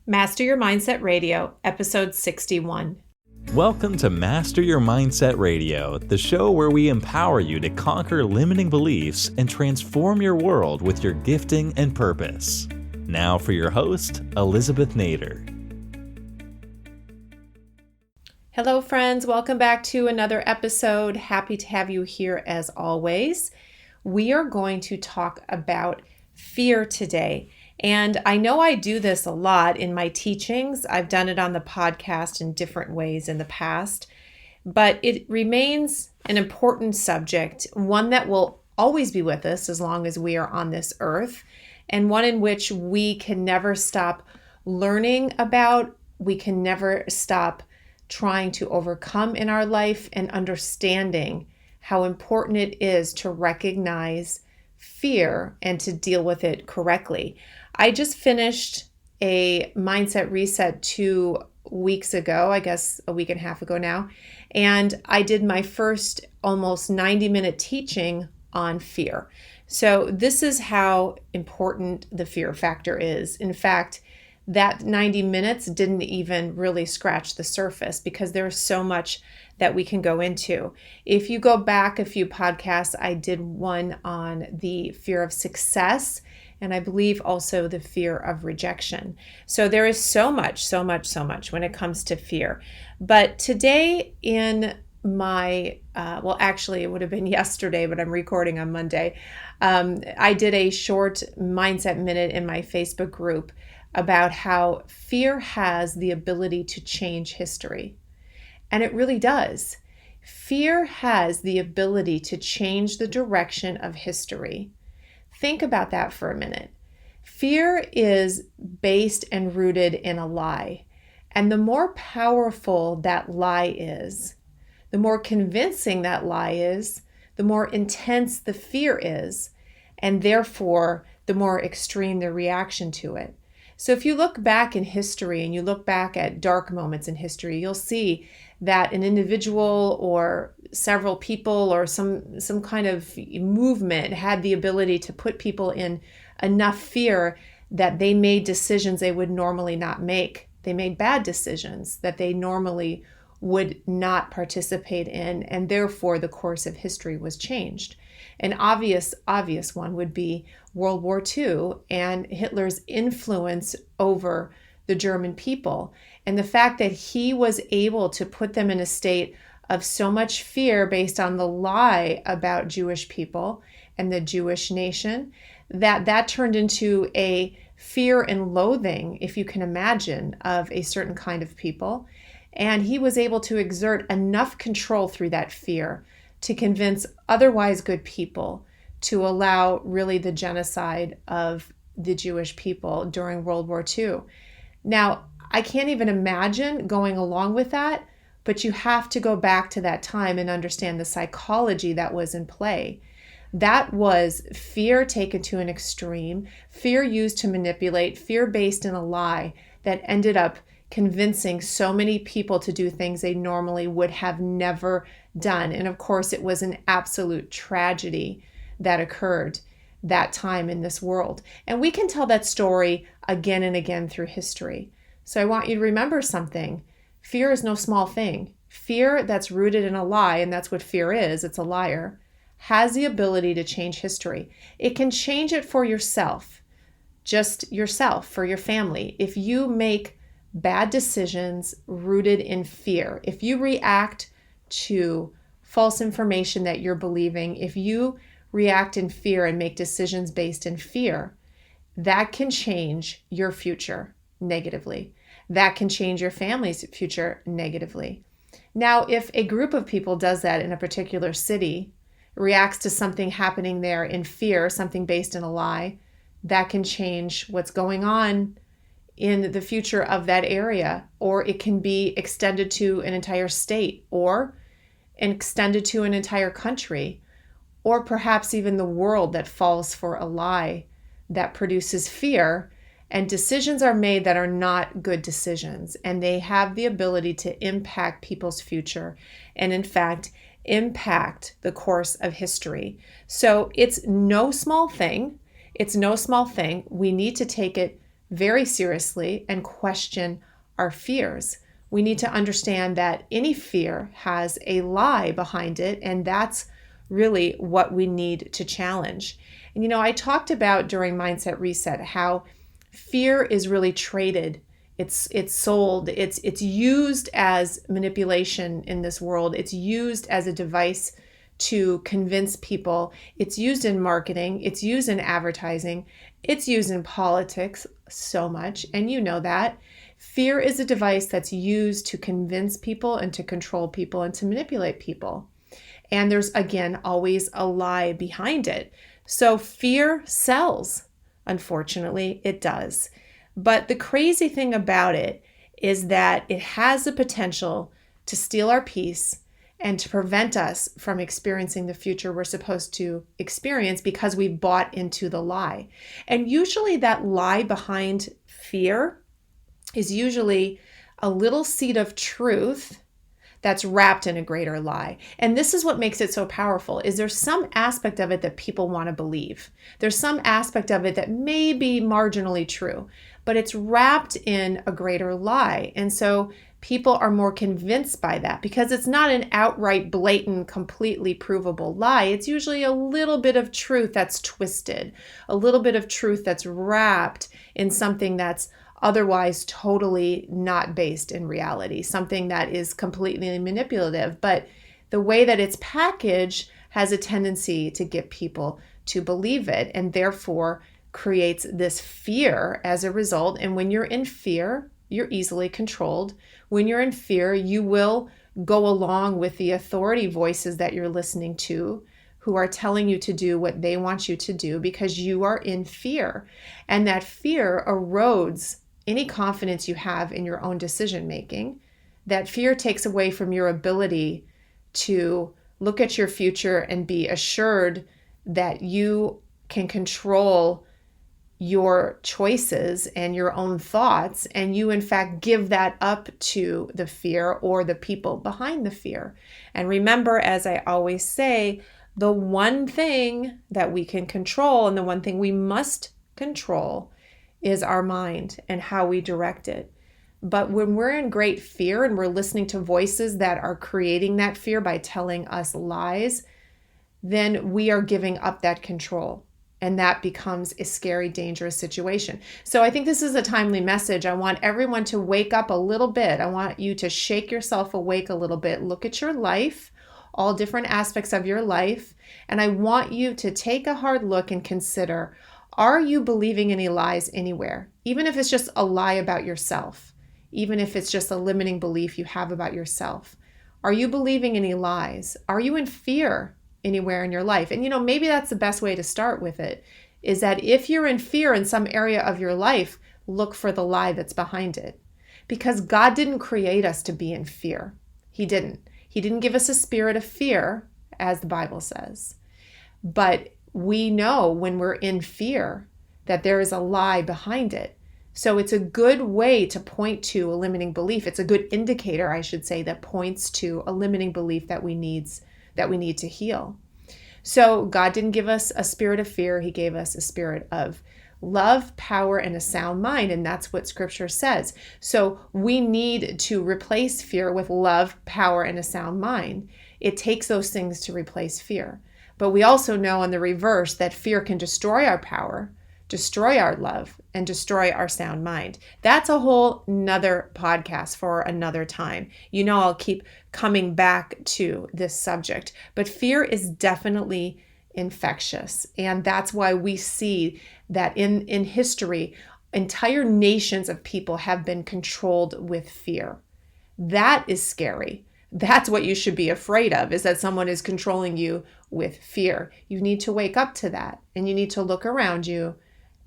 Master Your Mindset Radio, episode 61. Welcome to Master Your Mindset Radio, the show where we empower you to conquer limiting beliefs and transform your world with your gifting and purpose. Now for your host, Elizabeth Nader. Hello, friends. Welcome back to another episode. Happy to have you here as always. We are going to talk about fear today. And I know I do this a lot in my teachings. I've done it on the podcast in different ways in the past, but it remains an important subject, one that will always be with us as long as we are on this earth, and one in which we can never stop learning about, we can never stop trying to overcome in our life, and understanding how important it is to recognize fear and to deal with it correctly. I just finished a mindset reset 2 weeks ago, I guess a week and a half ago now, and I did my first almost 90-minute teaching on fear. So this is how important the fear factor is. In fact, that 90 minutes didn't even really scratch the surface because there's so much that we can go into. If you go back a few podcasts, I did one on the fear of success, and I believe also the fear of rejection. So there is so much when it comes to fear. But today in my, actually it would have been yesterday, but I'm recording on Monday. I did a short mindset minute in my Facebook group about how fear has the ability to change history. And it really does. Fear has the ability to change the direction of history. Think about that for a minute. Fear is based and rooted in a lie. And the more powerful that lie is, the more convincing that lie is, the more intense the fear is, and therefore the more extreme the reaction to it. So if you look back in history and you look back at dark moments in history, you'll see that an individual or several people or some kind of movement had the ability to put people in enough fear that they made decisions they would normally not make. They made bad decisions that they normally would not participate in, and therefore the course of history was changed. An obvious one would be World War II and Hitler's influence over the German people, and the fact that he was able to put them in a state of so much fear based on the lie about Jewish people and the Jewish nation, that turned into a fear and loathing, if you can imagine, of a certain kind of people. And he was able to exert enough control through that fear to convince otherwise good people to allow really the genocide of the Jewish people during World War II. Now, I can't even imagine going along with that, but you have to go back to that time and understand the psychology that was in play. That was fear taken to an extreme, fear used to manipulate, fear based in a lie that ended up convincing so many people to do things they normally would have never done. And of course, it was an absolute tragedy that occurred that time in this world. And we can tell that story again and again through history. So I want you to remember something. Fear is no small thing. Fear that's rooted in a lie, and that's what fear is, it's a liar, has the ability to change history. It can change it for yourself, just yourself, for your family. If you make bad decisions rooted in fear, if you react to false information that you're believing, if you react in fear and make decisions based in fear, that can change your future negatively. That can change your family's future negatively. Now, if a group of people does that in a particular city, reacts to something happening there in fear, something based in a lie, that can change what's going on in the future of that area, or it can be extended to an entire state, or extended to an entire country, or perhaps even the world that falls for a lie that produces fear, and decisions are made that are not good decisions, and they have the ability to impact people's future, and in fact, impact the course of history. So it's no small thing. We need to take it very seriously and question our fears. We need to understand that any fear has a lie behind it, and that's really what we need to challenge. And I talked about during Mindset Reset how fear is really traded. It's sold. It's used as manipulation in this world. It's used as a device to convince people. It's used in marketing. It's used in advertising. It's used in politics so much. And you know that. Fear is a device that's used to convince people and to control people and to manipulate people. And there's, again, always a lie behind it. So fear sells. Unfortunately, it does. But the crazy thing about it is that it has the potential to steal our peace and to prevent us from experiencing the future we're supposed to experience because we've bought into the lie. And usually that lie behind fear is usually a little seed of truth that's wrapped in a greater lie. And this is what makes it so powerful, is there's some aspect of it that people want to believe. There's some aspect of it that may be marginally true, but it's wrapped in a greater lie. And so people are more convinced by that because it's not an outright, blatant, completely provable lie. It's usually a little bit of truth that's twisted, a little bit of truth that's wrapped in something that's otherwise totally not based in reality, something that is completely manipulative. But the way that it's packaged has a tendency to get people to believe it, and therefore creates this fear as a result. And when you're in fear, you're easily controlled. When you're in fear, you will go along with the authority voices that you're listening to, who are telling you to do what they want you to do because you are in fear. And that fear erodes any confidence you have in your own decision making. That fear takes away from your ability to look at your future and be assured that you can control your choices and your own thoughts, and you in fact give that up to the fear or the people behind the fear. And remember, as I always say, the one thing that we can control and the one thing we must control is our mind and how we direct it. But when we're in great fear and we're listening to voices that are creating that fear by telling us lies, then we are giving up that control. And that becomes a scary, dangerous situation. So I think this is a timely message. I want everyone to wake up a little bit. I want you to shake yourself awake a little bit. Look at your life, all different aspects of your life. And I want you to take a hard look and consider, are you believing any lies anywhere? Even if it's just a lie about yourself, even if it's just a limiting belief you have about yourself. Are you believing any lies? Are you in fear anywhere in your life? And maybe that's the best way to start with it, is that if you're in fear in some area of your life, look for the lie that's behind it. Because God didn't create us to be in fear. He didn't. He didn't give us a spirit of fear, as the Bible says. But we know when we're in fear that there is a lie behind it. So it's a good way to point to a limiting belief. It's a good indicator, I should say, that points to a limiting belief that we need to heal. So God didn't give us a spirit of fear. He gave us a spirit of love, power, and a sound mind. And that's what Scripture says. So we need to replace fear with love, power, and a sound mind. It takes those things to replace fear. But we also know in the reverse that fear can destroy our power, destroy our love, and destroy our sound mind. That's a whole nother podcast for another time. I'll keep coming back to this subject, but fear is definitely infectious. And that's why we see that in history, entire nations of people have been controlled with fear. That is scary. That's what you should be afraid of, is that someone is controlling you with fear. You need to wake up to that, and you need to look around you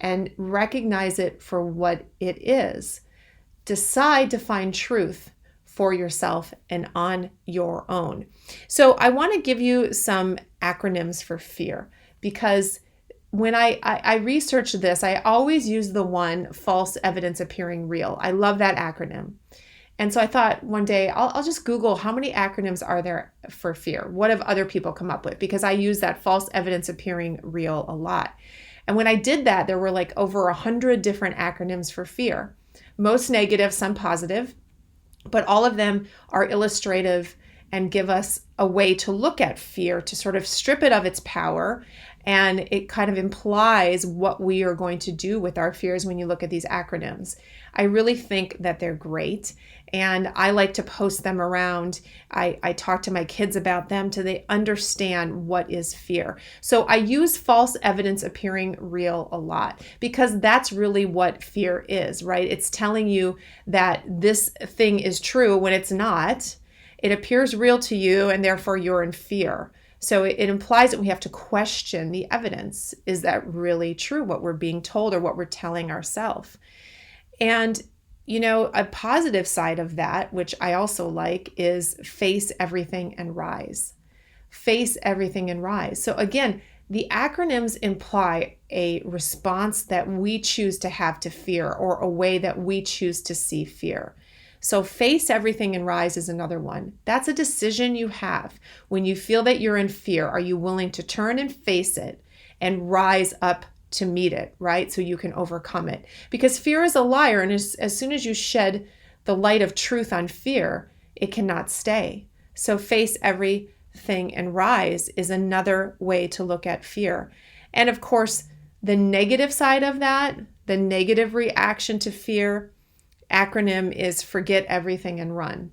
and recognize it for what it is. Decide to find truth for yourself and on your own. So I want to give you some acronyms for fear, because when I researched this, I always use the one, false evidence appearing real. I love that acronym. And so I thought one day I'll just Google how many acronyms are there for fear. What have other people come up with? Because I use that false evidence appearing real a lot. And when I did that, there were like over 100 different acronyms for fear. Most negative, some positive, but all of them are illustrative and give us a way to look at fear, to sort of strip it of its power. And it kind of implies what we are going to do with our fears when you look at these acronyms. I really think that they're great. And I like to post them around. I talk to my kids about them so they understand what is fear. So I use false evidence appearing real a lot because that's really what fear is, right? It's telling you that this thing is true when it's not. It appears real to you and therefore you're in fear. So it implies that we have to question the evidence. Is that really true, what we're being told or what we're telling ourselves? And, a positive side of that, which I also like, is face everything and rise. Face everything and rise. So again, the acronyms imply a response that we choose to have to fear or a way that we choose to see fear. So face everything and rise is another one. That's a decision you have. When you feel that you're in fear, are you willing to turn and face it and rise up to meet it, right? So you can overcome it. Because fear is a liar, and as soon as you shed the light of truth on fear, it cannot stay. So face everything and rise is another way to look at fear. And of course, the negative side of that, the negative reaction to fear, acronym is forget everything and run.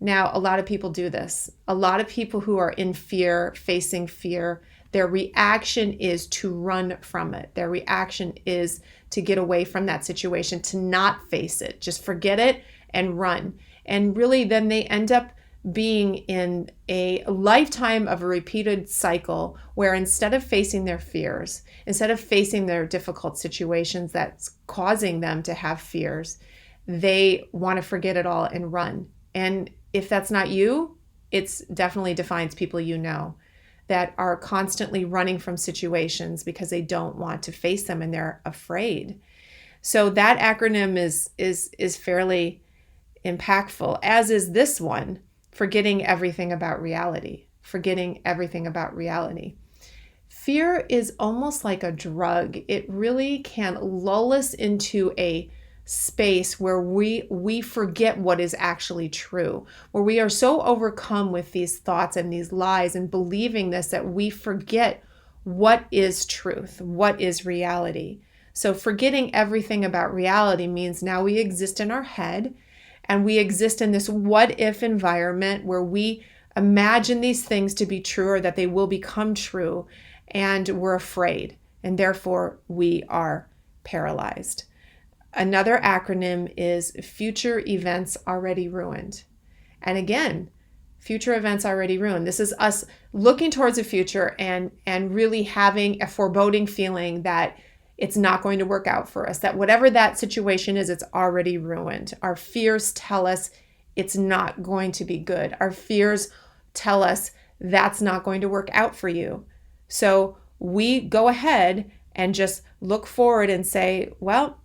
Now, a lot of people do this. A lot of people who are in fear, facing fear, their reaction is to run from it. Their reaction is to get away from that situation, to not face it. Just forget it and run. And really, then they end up being in a lifetime of a repeated cycle where instead of facing their fears, instead of facing their difficult situations that's causing them to have fears, they want to forget it all and run. And if that's not you, it definitely defines people that are constantly running from situations because they don't want to face them and they're afraid. So that acronym is fairly impactful, as is this one, forgetting everything about reality. Forgetting everything about reality. Fear is almost like a drug. It really can lull us into a space where we forget what is actually true, where we are so overcome with these thoughts and these lies and believing this that we forget what is truth, what is reality. So forgetting everything about reality means now we exist in our head and we exist in this what if environment where we imagine these things to be true or that they will become true, and we're afraid, and therefore we are paralyzed. Another acronym is future events already ruined. And again, future events already ruined. This is us looking towards the future and really having a foreboding feeling that it's not going to work out for us, that whatever that situation is, it's already ruined. Our fears tell us it's not going to be good. Our fears tell us that's not going to work out for you. So we go ahead and just look forward and say, well,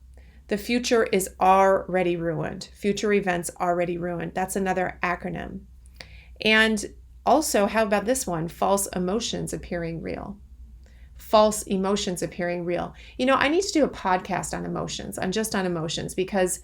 the future is already ruined. Future events already ruined. That's another acronym. And also, how about this one? False emotions appearing real. False emotions appearing real. I need to do a podcast on emotions, just on emotions, because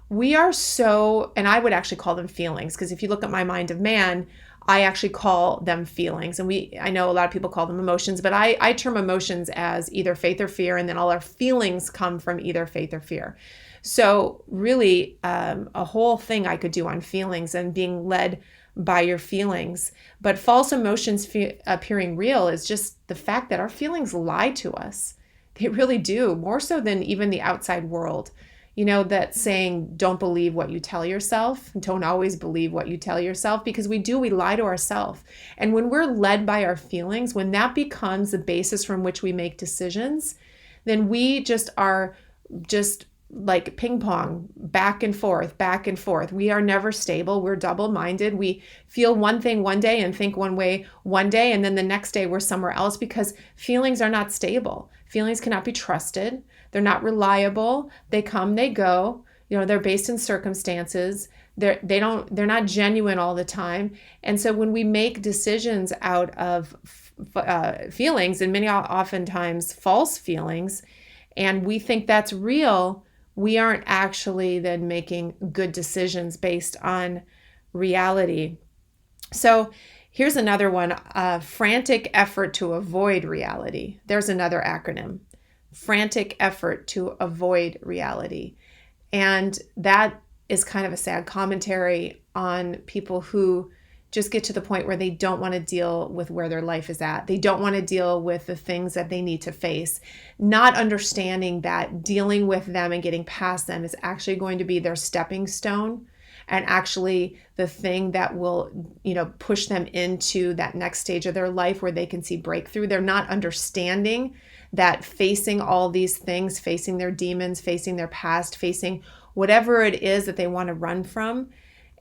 we are so, and I would actually call them feelings, because if you look at my mind of man, I actually call them feelings. And I know a lot of people call them emotions, but I term emotions as either faith or fear, and then all our feelings come from either faith or fear. So really, a whole thing I could do on feelings and being led by your feelings. But false emotions appearing real is just the fact that our feelings lie to us. They really do, more so than even the outside world. That saying, don't believe what you tell yourself. Don't always believe what you tell yourself, because we lie to ourselves. And when we're led by our feelings, when that becomes the basis from which we make decisions, then we just are like ping pong, back and forth, back and forth. We are never stable. We're double-minded. We feel one thing one day and think one way one day, and then the next day we're somewhere else, because feelings are not stable. Feelings cannot be trusted. They're not reliable. They come, they go. They're based in circumstances. They're not genuine all the time. And so when we make decisions out of feelings, and many oftentimes false feelings, and we think that's real, we aren't actually then making good decisions based on reality. So here's another one, frantic effort to avoid reality. There's another acronym, frantic effort to avoid reality. And that is kind of a sad commentary on people who just get to the point where they don't want to deal with where their life is at. They don't want to deal with the things that they need to face, not understanding that dealing with them and getting past them is actually going to be their stepping stone and actually the thing that will, push them into that next stage of their life where they can see breakthrough. They're not understanding that facing all these things, facing their demons, facing their past, facing whatever it is that they want to run from,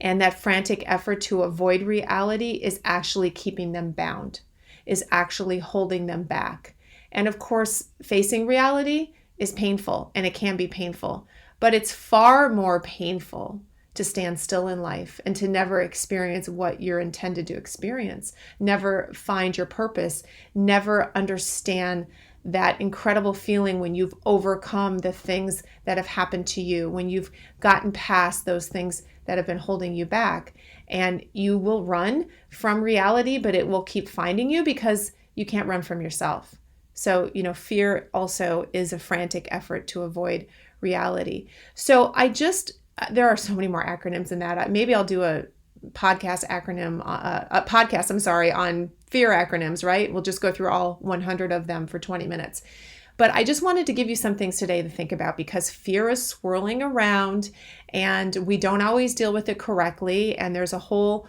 and that frantic effort to avoid reality is actually keeping them bound, is actually holding them back. And of course, facing reality is painful, and it can be painful, but it's far more painful to stand still in life and to never experience what you're intended to experience, never find your purpose, never understand that incredible feeling when you've overcome the things that have happened to you, when you've gotten past those things that have been holding you back. And you will run from reality, but it will keep finding you because you can't run from yourself. So, fear also is a frantic effort to avoid reality. So there are so many more acronyms in that. Maybe I'll do a podcast on fear acronyms, right? We'll just go through all 100 of them for 20 minutes. But I just wanted to give you some things today to think about because fear is swirling around and we don't always deal with it correctly. And there's a whole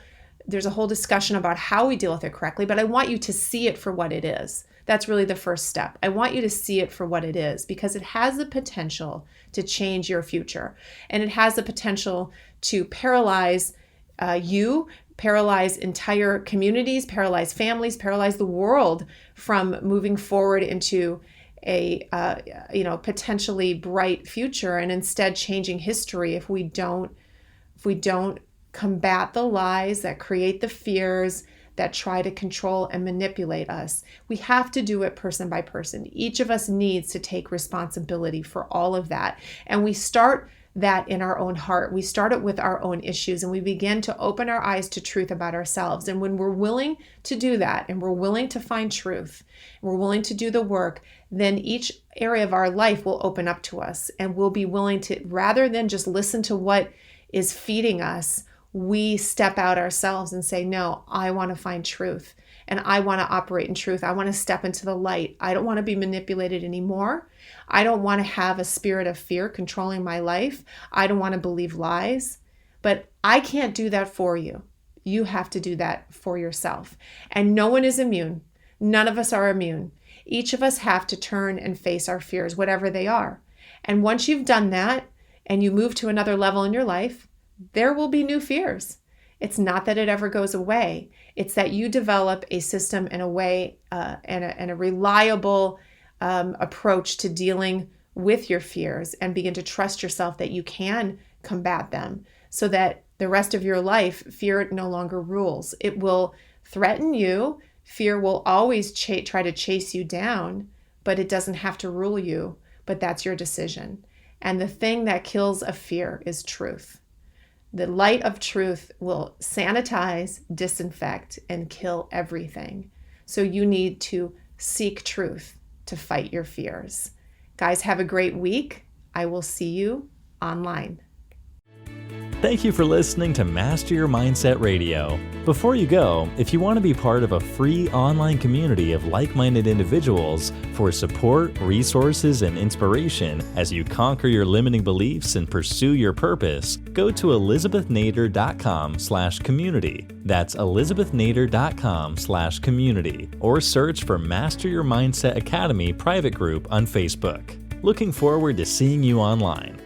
discussion about how we deal with it correctly, but I want you to see it for what it is. That's really the first step. I want you to see it for what it is because it has the potential to change your future. And it has the potential to paralyze you, paralyze entire communities, paralyze families, paralyze the world from moving forward into a potentially bright future, and instead changing history if we don't combat the lies that create the fears that try to control and manipulate us. We have to do it person by person. Each of us needs to take responsibility for all of that. And we start that in our own heart. We start it with our own issues and we begin to open our eyes to truth about ourselves. And when we're willing to do that and we're willing to find truth, and we're willing to do the work, then each area of our life will open up to us and we'll be willing to, rather than just listen to what is feeding us, we step out ourselves and say, no, I want to find truth and I want to operate in truth. I want to step into the light. I don't want to be manipulated anymore. I don't want to have a spirit of fear controlling my life. I don't want to believe lies, but I can't do that for you. You have to do that for yourself. And no one is immune. None of us are immune. Each of us have to turn and face our fears, whatever they are. And once you've done that and you move to another level in your life, there will be new fears. It's not that it ever goes away. It's that you develop a system and a way and a reliable approach to dealing with your fears and begin to trust yourself that you can combat them so that the rest of your life, fear no longer rules. It will threaten you. Fear will always try to chase you down, but it doesn't have to rule you, but that's your decision. And the thing that kills a fear is truth. The light of truth will sanitize, disinfect, and kill everything. So you need to seek truth to fight your fears. Guys, have a great week. I will see you online. Thank you for listening to Master Your Mindset Radio. Before you go, if you want to be part of a free online community of like-minded individuals for support, resources, and inspiration as you conquer your limiting beliefs and pursue your purpose, go to elizabethnader.com/community. That's elizabethnader.com/community, or search for Master Your Mindset Academy private group on Facebook. Looking forward to seeing you online.